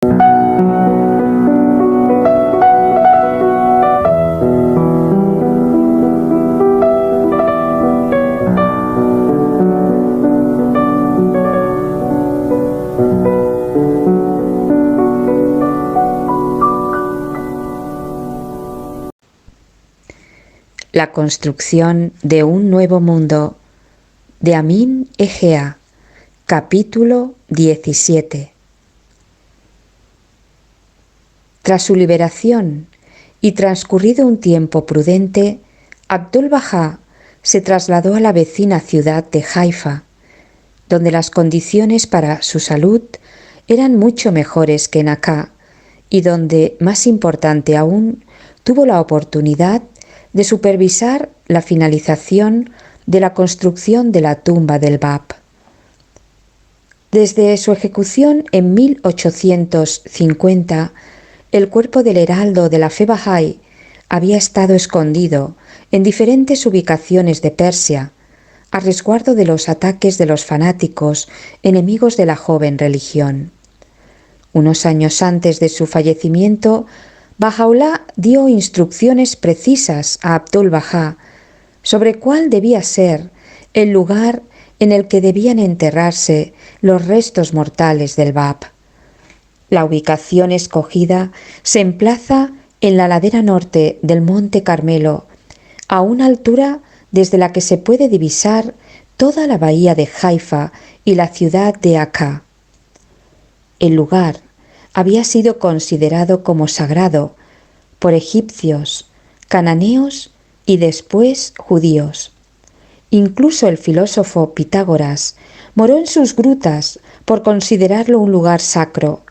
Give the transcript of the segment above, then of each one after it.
La construcción de un nuevo mundo, de Amin Egea, capítulo 17. Tras su liberación y transcurrido un tiempo prudente, Abdul-Bahá se trasladó a la vecina ciudad de Haifa, donde las condiciones para su salud eran mucho mejores que en Acá, y donde, más importante aún, tuvo la oportunidad de supervisar la finalización de la construcción de la tumba del Bab. Desde su ejecución en 1850, el cuerpo del heraldo de la fe Bahá'í había estado escondido en diferentes ubicaciones de Persia, a resguardo de los ataques de los fanáticos enemigos de la joven religión. Unos años antes de su fallecimiento, Bahá'u'lláh dio instrucciones precisas a Abdul-Bahá sobre cuál debía ser el lugar en el que debían enterrarse los restos mortales del Bab. La ubicación escogida se emplaza en la ladera norte del Monte Carmelo, a una altura desde la que se puede divisar toda la bahía de Haifa y la ciudad de Acá. El lugar había sido considerado como sagrado por egipcios, cananeos y después judíos. Incluso el filósofo Pitágoras moró en sus grutas por considerarlo un lugar sacro.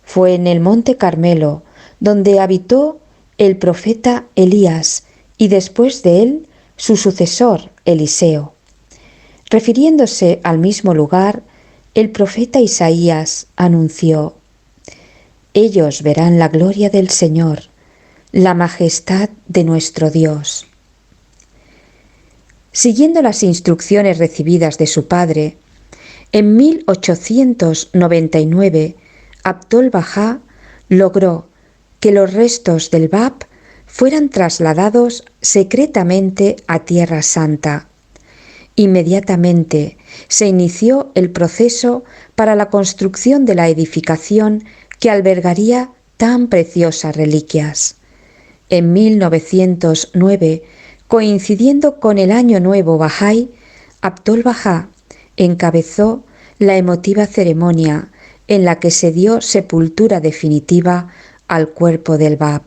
Fue en el Monte Carmelo donde habitó el profeta Elías y después de él su sucesor Eliseo. Refiriéndose al mismo lugar, el profeta Isaías anunció: «Ellos verán la gloria del Señor, la majestad de nuestro Dios». Siguiendo las instrucciones recibidas de su padre, en 1899 Abdul-Bahá logró que los restos del Bab fueran trasladados secretamente a Tierra Santa. Inmediatamente se inició el proceso para la construcción de la edificación que albergaría tan preciosas reliquias. En 1909, coincidiendo con el Año Nuevo Bahá'í, Abdul-Bahá encabezó la emotiva ceremonia en la que se dio sepultura definitiva al cuerpo del Bab.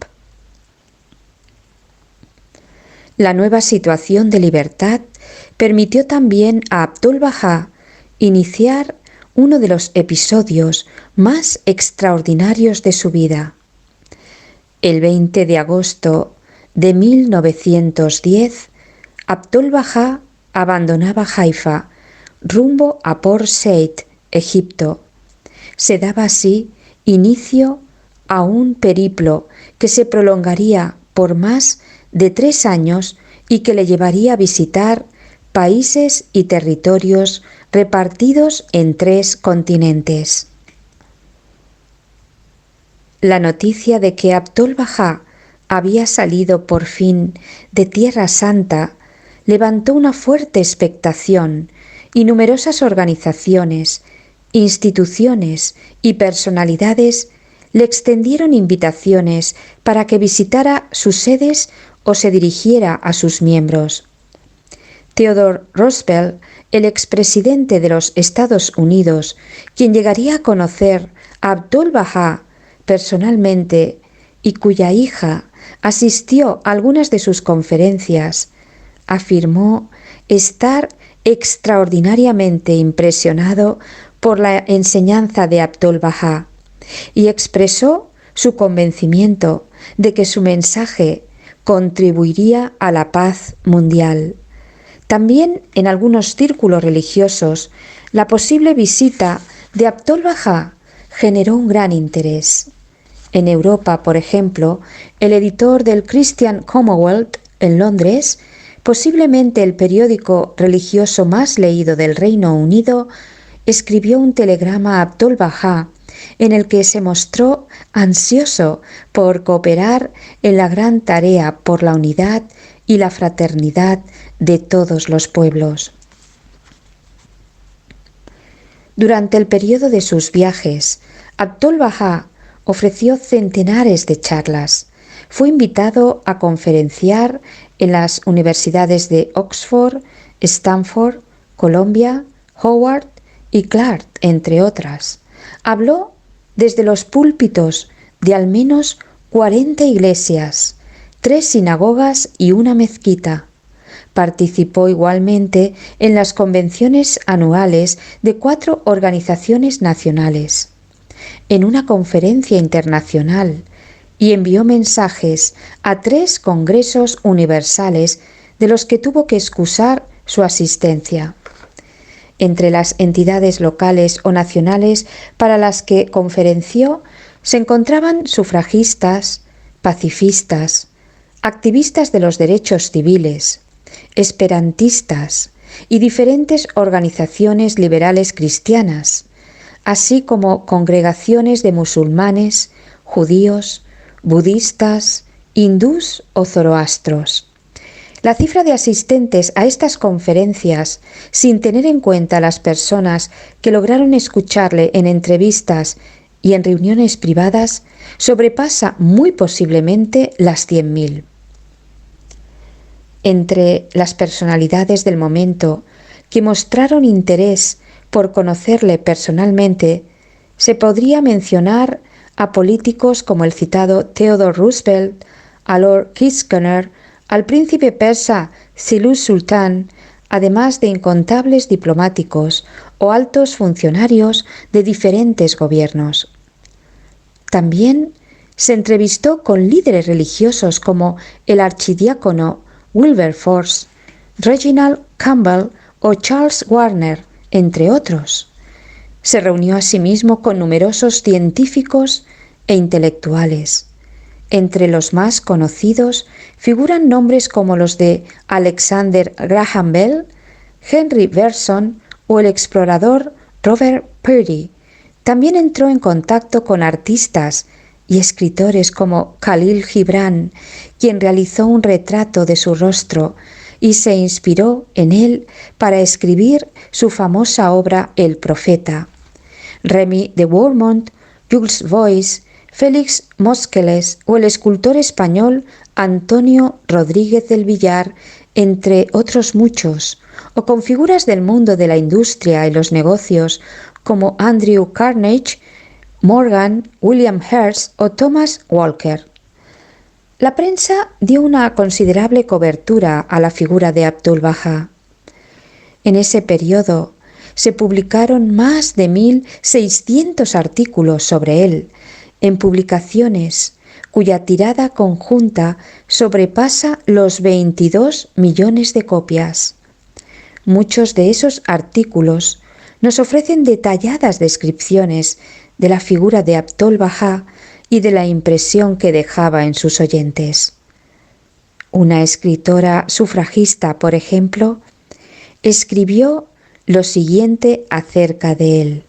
La nueva situación de libertad permitió también a Abdul-Bahá iniciar uno de los episodios más extraordinarios de su vida. El 20 de agosto de 1910, Abdul-Bahá abandonaba Haifa rumbo a Port Said, Egipto. Se daba así inicio a un periplo que se prolongaría por más de 3 años y que le llevaría a visitar países y territorios repartidos en 3 continentes. La noticia de que Abdul-Bahá había salido por fin de Tierra Santa levantó una fuerte expectación y numerosas organizaciones, instituciones y personalidades le extendieron invitaciones para que visitara sus sedes o se dirigiera a sus miembros. Theodore Roosevelt, el expresidente de los Estados Unidos, quien llegaría a conocer a Abdul-Bahá personalmente y cuya hija asistió a algunas de sus conferencias, afirmó estar extraordinariamente impresionado por la enseñanza de Abdul-Bahá y expresó su convencimiento de que su mensaje contribuiría a la paz mundial. También en algunos círculos religiosos, la posible visita de Abdul-Bahá generó un gran interés. En Europa, por ejemplo, el editor del Christian Commonwealth en Londres, posiblemente el periódico religioso más leído del Reino Unido, escribió un telegrama a Abdul-Bahá en el que se mostró ansioso por cooperar en la gran tarea por la unidad y la fraternidad de todos los pueblos. Durante el periodo de sus viajes, Abdul-Bahá ofreció centenares de charlas. Fue invitado a conferenciar en las universidades de Oxford, Stanford, Columbia, Howard y Clark, entre otras. Habló desde los púlpitos de al menos 40 iglesias, 3 sinagogas y una mezquita. Participó igualmente en las convenciones anuales de 4 organizaciones nacionales, en una conferencia internacional, y envió mensajes a 3 congresos universales de los que tuvo que excusar su asistencia. Entre las entidades locales o nacionales para las que conferenció se encontraban sufragistas, pacifistas, activistas de los derechos civiles, esperantistas y diferentes organizaciones liberales cristianas, así como congregaciones de musulmanes, judíos, budistas, hindús o zoroastros. La cifra de asistentes a estas conferencias, sin tener en cuenta las personas que lograron escucharle en entrevistas y en reuniones privadas, sobrepasa muy posiblemente las 100.000. Entre las personalidades del momento que mostraron interés por conocerle personalmente, se podría mencionar a políticos como el citado Theodore Roosevelt, a Lord Kitchener, al príncipe persa Zilul Sultán, además de incontables diplomáticos o altos funcionarios de diferentes gobiernos. También se entrevistó con líderes religiosos como el archidiácono Wilberforce, Reginald Campbell o Charles Warner, entre otros. Se reunió asimismo con numerosos científicos e intelectuales. Entre los más conocidos figuran nombres como los de Alexander Graham Bell, Henry Bergson o el explorador Robert Peary. También entró en contacto con artistas y escritores como Khalil Gibran, quien realizó un retrato de su rostro y se inspiró en él para escribir su famosa obra El Profeta. Remy de Bourmont, Jules Boyce, Félix Mósqueles o el escultor español Antonio Rodríguez del Villar, entre otros muchos, o con figuras del mundo de la industria y los negocios como Andrew Carnegie, Morgan, William Hearst o Thomas Walker. La prensa dio una considerable cobertura a la figura de Abdul-Bahá. En ese periodo se publicaron más de 1.600 artículos sobre él, en publicaciones cuya tirada conjunta sobrepasa los 22 millones de copias. Muchos de esos artículos nos ofrecen detalladas descripciones de la figura de Abdul-Bahá y de la impresión que dejaba en sus oyentes. Una escritora sufragista, por ejemplo, escribió lo siguiente acerca de él.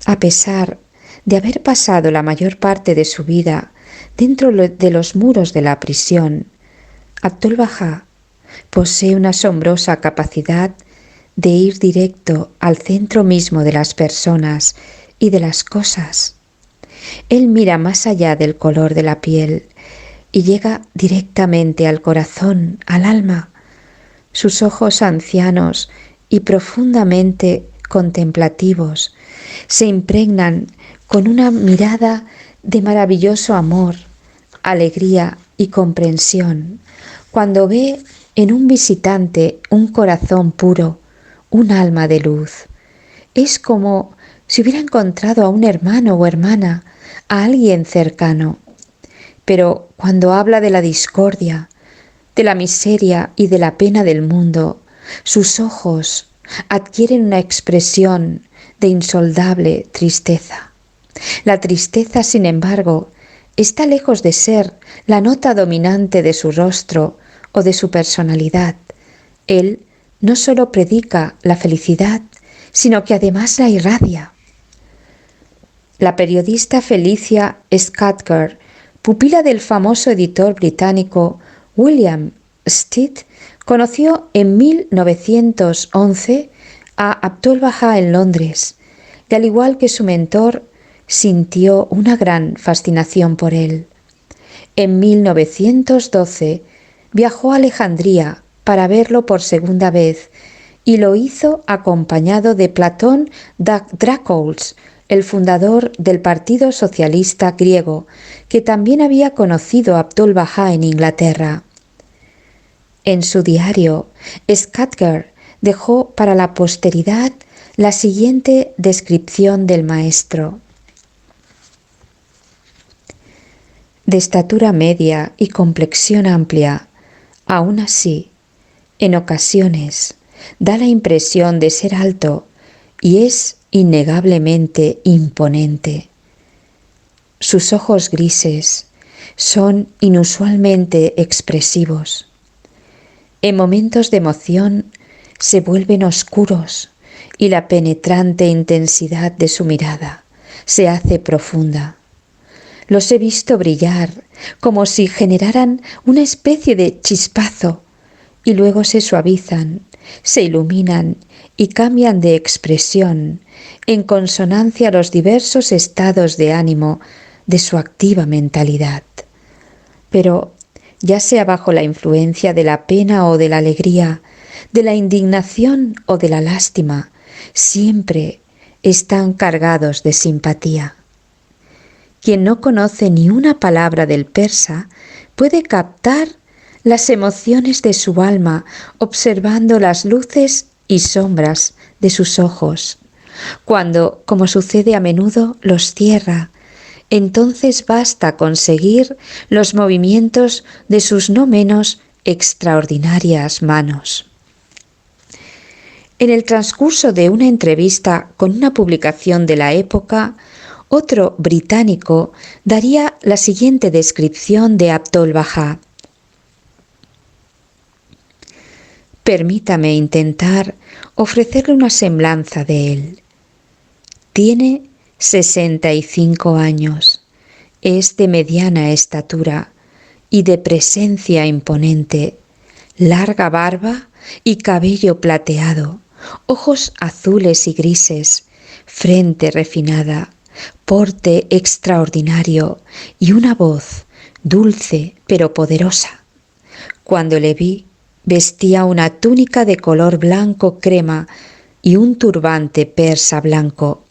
A pesar de haber pasado la mayor parte de su vida dentro de los muros de la prisión, Abdul-Bahá posee una asombrosa capacidad de ir directo al centro mismo de las personas y de las cosas. Él mira más allá del color de la piel y llega directamente al corazón, al alma. Sus ojos ancianos y profundamente contemplativos se impregnan con una mirada de maravilloso amor, alegría y comprensión cuando ve en un visitante un corazón puro, un alma de luz. Es como si hubiera encontrado a un hermano o hermana, a alguien cercano. Pero cuando habla de la discordia, de la miseria y de la pena del mundo, sus ojos adquieren una expresión de insondable tristeza. La tristeza, sin embargo, está lejos de ser la nota dominante de su rostro o de su personalidad. Él no solo predica la felicidad, sino que además la irradia. La periodista Felicia Scudder, pupila del famoso editor británico William Stead, conoció en 1911 a Abdu'l-Bahá en Londres y, al igual que su mentor, sintió una gran fascinación por él. En 1912 viajó a Alejandría para verlo por segunda vez y lo hizo acompañado de Platón Drakoulas, el fundador del Partido Socialista griego, que también había conocido a Abdu'l-Bahá en Inglaterra. En su diario, Scudder dejó para la posteridad la siguiente descripción del maestro. De estatura media y complexión amplia, aún así, en ocasiones, da la impresión de ser alto y es innegablemente imponente. Sus ojos grises son inusualmente expresivos. En momentos de emoción se vuelven oscuros y la penetrante intensidad de su mirada se hace profunda. Los he visto brillar como si generaran una especie de chispazo y luego se suavizan, se iluminan y cambian de expresión en consonancia a los diversos estados de ánimo de su activa mentalidad. Pero, ya sea bajo la influencia de la pena o de la alegría, de la indignación o de la lástima, siempre están cargados de simpatía. Quien no conoce ni una palabra del persa puede captar las emociones de su alma observando las luces y sombras de sus ojos. Cuando, como sucede a menudo, los cierra, entonces basta con seguir los movimientos de sus no menos extraordinarias manos. En el transcurso de una entrevista con una publicación de la época, otro británico daría la siguiente descripción de Abdu'l-Bahá. Permítame intentar ofrecerle una semblanza de él. Tiene 65 años, es de mediana estatura y de presencia imponente, larga barba y cabello plateado, ojos azules y grises, frente refinada, porte extraordinario y una voz dulce pero poderosa. Cuando le vi, vestía una túnica de color blanco crema y un turbante persa blanco.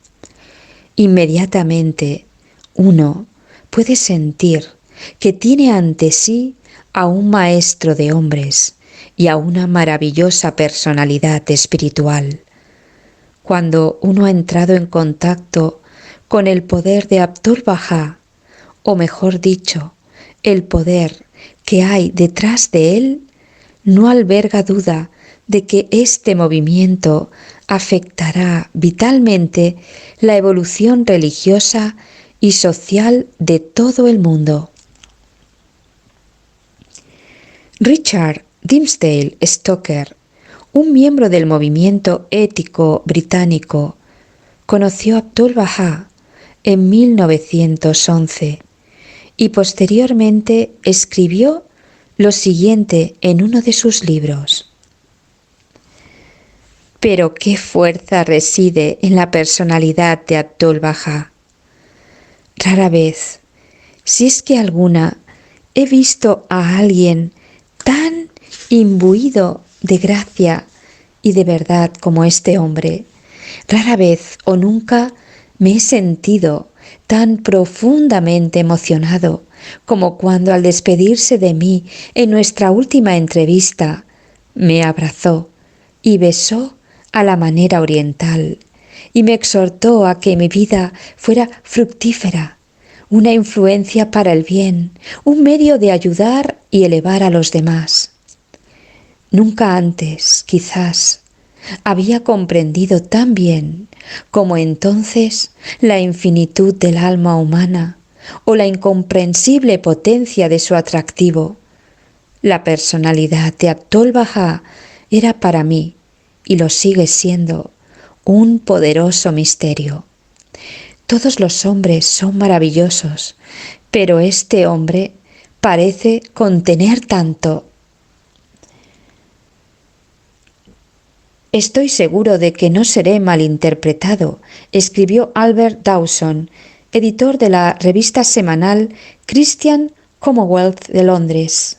Inmediatamente uno puede sentir que tiene ante sí a un maestro de hombres y a una maravillosa personalidad espiritual. Cuando uno ha entrado en contacto con el poder de Abdu'l-Bahá, o mejor dicho, el poder que hay detrás de él, no alberga duda de que este movimiento afectará vitalmente la evolución religiosa y social de todo el mundo. Richard Dimmesdale Stoker, un miembro del movimiento ético británico, conoció a Abdu'l-Bahá en 1911 y posteriormente escribió lo siguiente en uno de sus libros. Pero qué fuerza reside en la personalidad de Abdu'l-Bahá. Rara vez, si es que alguna, he visto a alguien tan imbuido de gracia y de verdad como este hombre. Rara vez o nunca me he sentido tan profundamente emocionado como cuando al despedirse de mí en nuestra última entrevista me abrazó y besó a la manera oriental y me exhortó a que mi vida fuera fructífera, una influencia para el bien, un medio de ayudar y elevar a los demás. Nunca antes, quizás, había comprendido tan bien como entonces la infinitud del alma humana o la incomprensible potencia de su atractivo. La personalidad de Abdu'l-Bahá era para mí, y lo sigue siendo, un poderoso misterio. Todos los hombres son maravillosos, pero este hombre parece contener tanto. Estoy seguro de que no seré malinterpretado, escribió Albert Dawson, editor de la revista semanal Christian Commonwealth de Londres.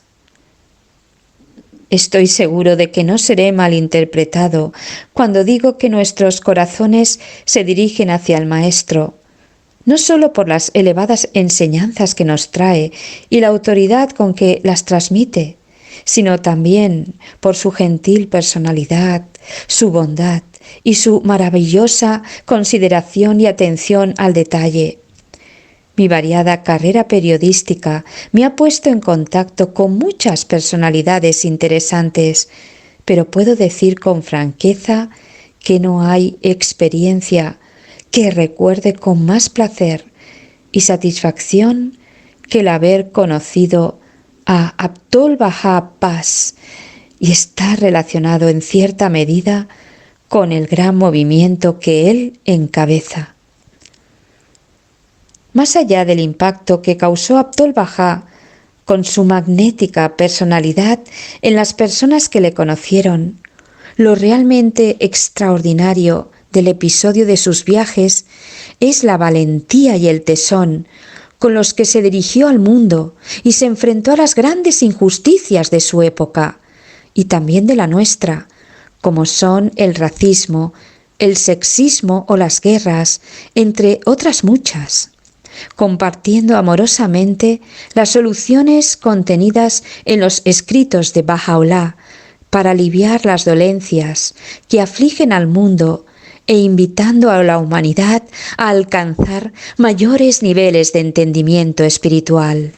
Estoy seguro de que no seré malinterpretado cuando digo que nuestros corazones se dirigen hacia el Maestro, no solo por las elevadas enseñanzas que nos trae y la autoridad con que las transmite, sino también por su gentil personalidad, su bondad y su maravillosa consideración y atención al detalle. Mi variada carrera periodística me ha puesto en contacto con muchas personalidades interesantes, pero puedo decir con franqueza que no hay experiencia que recuerde con más placer y satisfacción que el haber conocido a Abdul-Bahá Paz, y está relacionado en cierta medida con el gran movimiento que él encabeza. Más allá del impacto que causó Abdul-Bahá con su magnética personalidad en las personas que le conocieron, lo realmente extraordinario del episodio de sus viajes es la valentía y el tesón con los que se dirigió al mundo y se enfrentó a las grandes injusticias de su época y también de la nuestra, como son el racismo, el sexismo o las guerras, entre otras muchas, compartiendo amorosamente las soluciones contenidas en los escritos de Bahá'u'lláh para aliviar las dolencias que afligen al mundo e invitando a la humanidad a alcanzar mayores niveles de entendimiento espiritual.